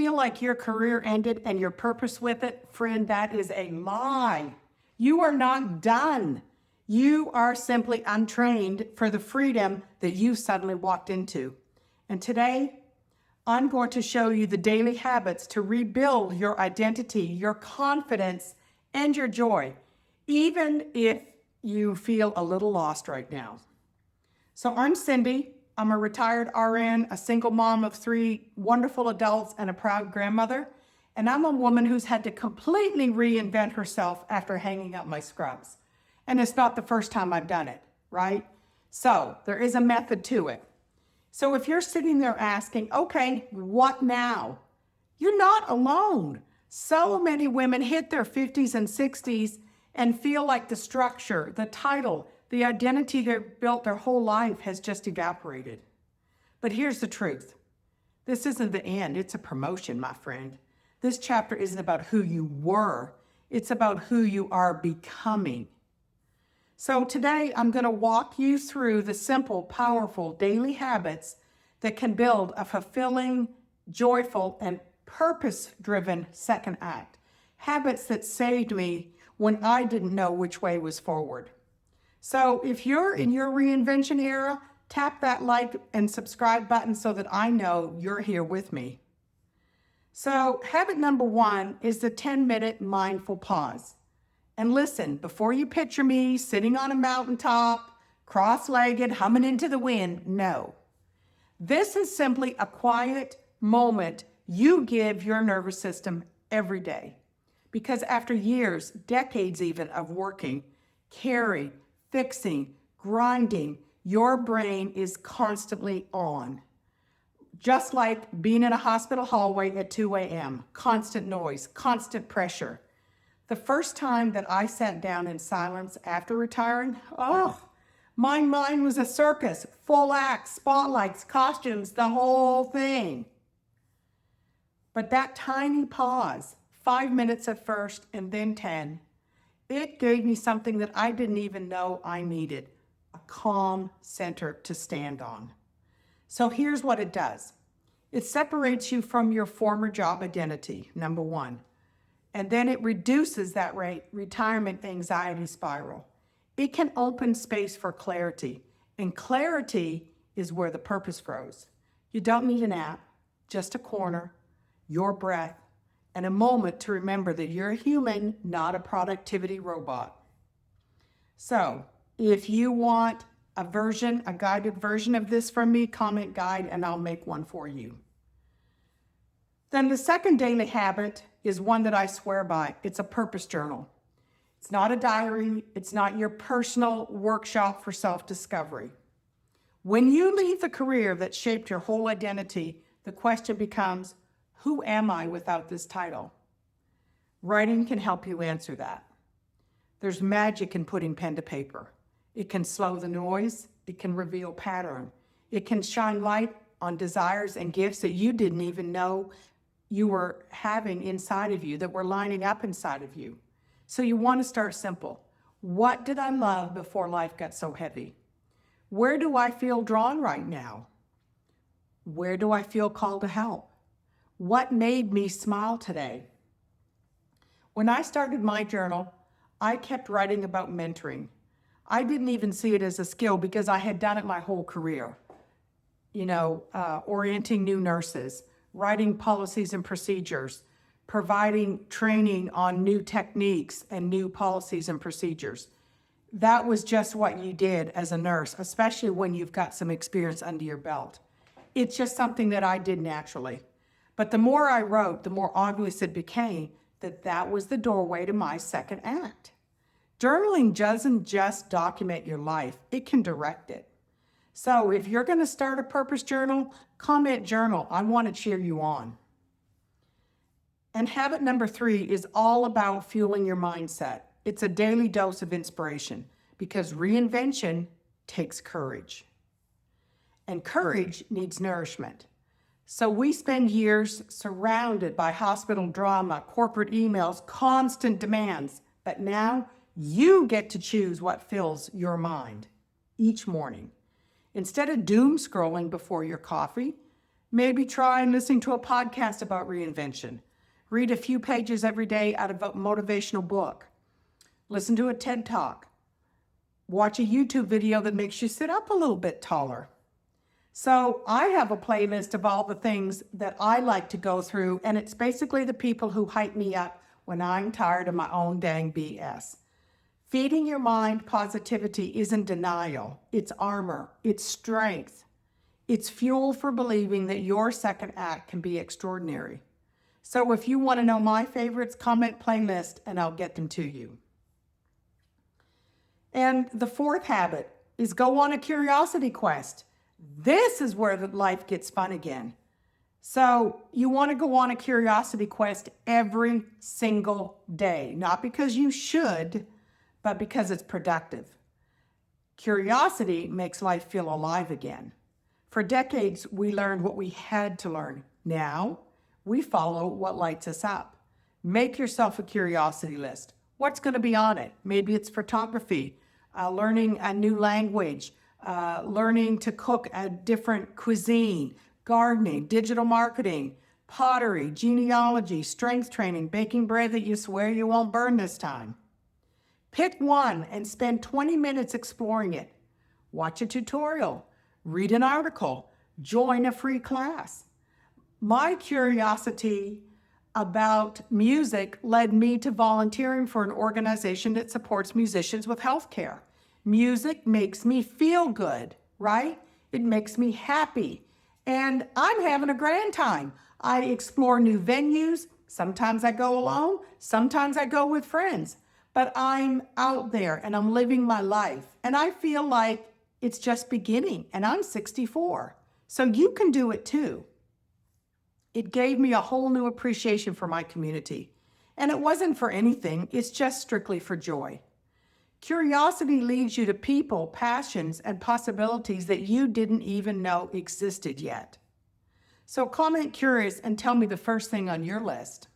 feel like your career ended and your purpose with it, friend, that is a lie. You are not done. You are simply untrained for the freedom that you suddenly walked into. And today, I'm going to show you the daily habits to rebuild your identity, your confidence, and your joy, even if you feel a little lost right now. So I'm Cindy. I'm a retired RN, a single mom of 3 wonderful adults, and a proud grandmother. And I'm a woman who's had to completely reinvent herself after hanging up my scrubs. And it's not the first time I've done it, right? So there is a method to it. So if you're sitting there asking, okay, what now? You're not alone. So many women hit their 50s and 60s and feel like the structure, the title, the identity they've built their whole life has just evaporated. But here's the truth. This isn't the end. It's a promotion, my friend. This chapter isn't about who you were. It's about who you are becoming. So today I'm going to walk you through the simple, powerful daily habits that can build a fulfilling, joyful, and purpose-driven second act. Habits that saved me when I didn't know which way was forward. So if you're in your reinvention era, tap that like and subscribe button so that I know you're here with me. So habit number 1 is the 10-minute mindful pause. And listen, before you picture me sitting on a mountaintop, cross-legged, humming into the wind, no. This is simply a quiet moment you give your nervous system every day. Because after years, decades even, of working, caring, fixing, grinding, your brain is constantly on. Just like being in a hospital hallway at 2 a.m., constant noise, constant pressure. The first time that I sat down in silence after retiring, my mind was a circus, full acts, spotlights, costumes, the whole thing. But that tiny pause, 5 minutes at first and then 10, it gave me something that I didn't even know I needed, a calm center to stand on. So here's what it does. It separates you from your former job identity, number 1. And then it reduces that retirement anxiety spiral. It can open space for clarity. And clarity is where the purpose grows. You don't need an app, just a corner, your breath, and a moment to remember that you're a human, not a productivity robot. So if you want a guided version of this from me, comment guide, and I'll make one for you. Then the second daily habit is one that I swear by. It's a purpose journal. It's not a diary. It's not your personal workshop for self-discovery. When you leave the career that shaped your whole identity, the question becomes, who am I without this title? Writing can help you answer that. There's magic in putting pen to paper. It can slow the noise. It can reveal pattern. It can shine light on desires and gifts that you didn't even know you were having inside of you, that were lining up inside of you. So you want to start simple. What did I love before life got so heavy? Where do I feel drawn right now? Where do I feel called to help? What made me smile today? When I started my journal, I kept writing about mentoring. I didn't even see it as a skill because I had done it my whole career. Orienting new nurses, writing policies and procedures, providing training on new techniques and new policies and procedures. That was just what you did as a nurse, especially when you've got some experience under your belt. It's just something that I did naturally. But the more I wrote, the more obvious it became that that was the doorway to my second act. Journaling doesn't just document your life, it can direct it. So if you're going to start a purpose journal, comment journal. I want to cheer you on. And habit number 3 is all about fueling your mindset. It's a daily dose of inspiration because reinvention takes courage. And courage needs nourishment. So we spend years surrounded by hospital drama, corporate emails, constant demands. But now you get to choose what fills your mind each morning. Instead of doom scrolling before your coffee, Maybe try listening to a podcast about reinvention. Read a few pages every day out of a motivational book. Listen to a TED Talk. Watch a YouTube video that makes you sit up a little bit taller. So I have a playlist of all the things that I like to go through, and it's basically the people who hype me up when I'm tired of my own dang BS. Feeding your mind positivity isn't denial. It's armor. It's strength. It's fuel for believing that your second act can be extraordinary. So if you want to know my favorites, comment playlist and I'll get them to you. And the fourth habit is go on a curiosity quest. This is where the life gets fun again. So you want to go on a curiosity quest every single day, not because you should, but because it's productive. Curiosity makes life feel alive again. For decades, we learned what we had to learn. Now, we follow what lights us up. Make yourself a curiosity list. What's going to be on it? Maybe it's photography, learning a new language, learning to cook a different cuisine, gardening, digital marketing, pottery, genealogy, strength training, baking bread that you swear you won't burn this time. Pick one and spend 20 minutes exploring it. Watch a tutorial, read an article, join a free class. My curiosity about music led me to volunteering for an organization that supports musicians with health care. Music makes me feel good, right? It makes me happy. And I'm having a grand time. I explore new venues. Sometimes I go alone. Sometimes I go with friends. But I'm out there and I'm living my life. And I feel like it's just beginning. And I'm 64. So you can do it too. It gave me a whole new appreciation for my community. And it wasn't for anything. It's just strictly for joy. Curiosity leads you to people, passions, and possibilities that you didn't even know existed yet. So comment curious and tell me the first thing on your list.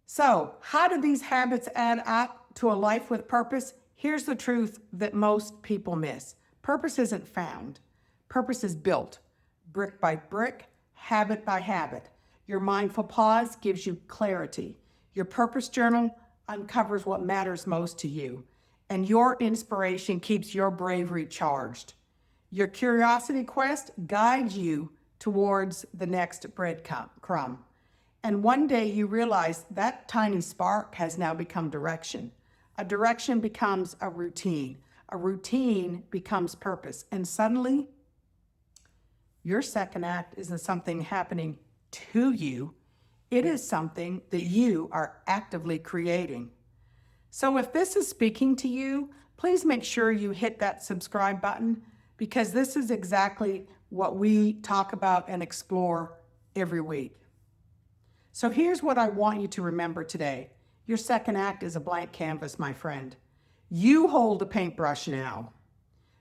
So, how do these habits add up to a life with purpose? Here's the truth that most people miss. Purpose isn't found. Purpose is built, brick by brick, habit by habit. Your mindful pause gives you clarity. Your purpose journal uncovers what matters most to you. And your inspiration keeps your bravery charged. Your curiosity quest guides you towards the next breadcrumb. And one day you realize that tiny spark has now become direction. A direction becomes a routine. A routine becomes purpose. And suddenly, your second act isn't something happening to you. It is something that you are actively creating. So if this is speaking to you, please make sure you hit that subscribe button, because this is exactly what we talk about and explore every week. So here's what I want you to remember today. Your second act is a blank canvas, my friend. You hold the paintbrush now.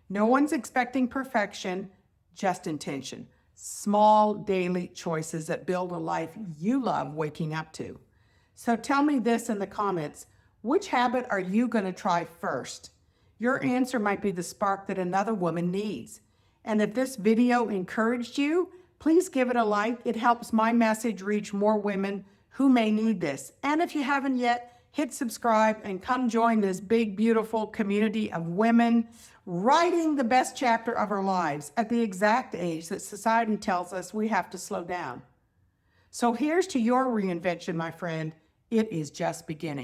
No one's expecting perfection, just intention. Small daily choices that build a life you love waking up to. So tell me this in the comments. Which habit are you going to try first? Your answer might be the spark that another woman needs. And if this video encouraged you, please give it a like. It helps my message reach more women who may need this. And if you haven't yet, hit subscribe and come join this big, beautiful community of women writing the best chapter of our lives at the exact age that society tells us we have to slow down. So here's to your reinvention, my friend. It is just beginning.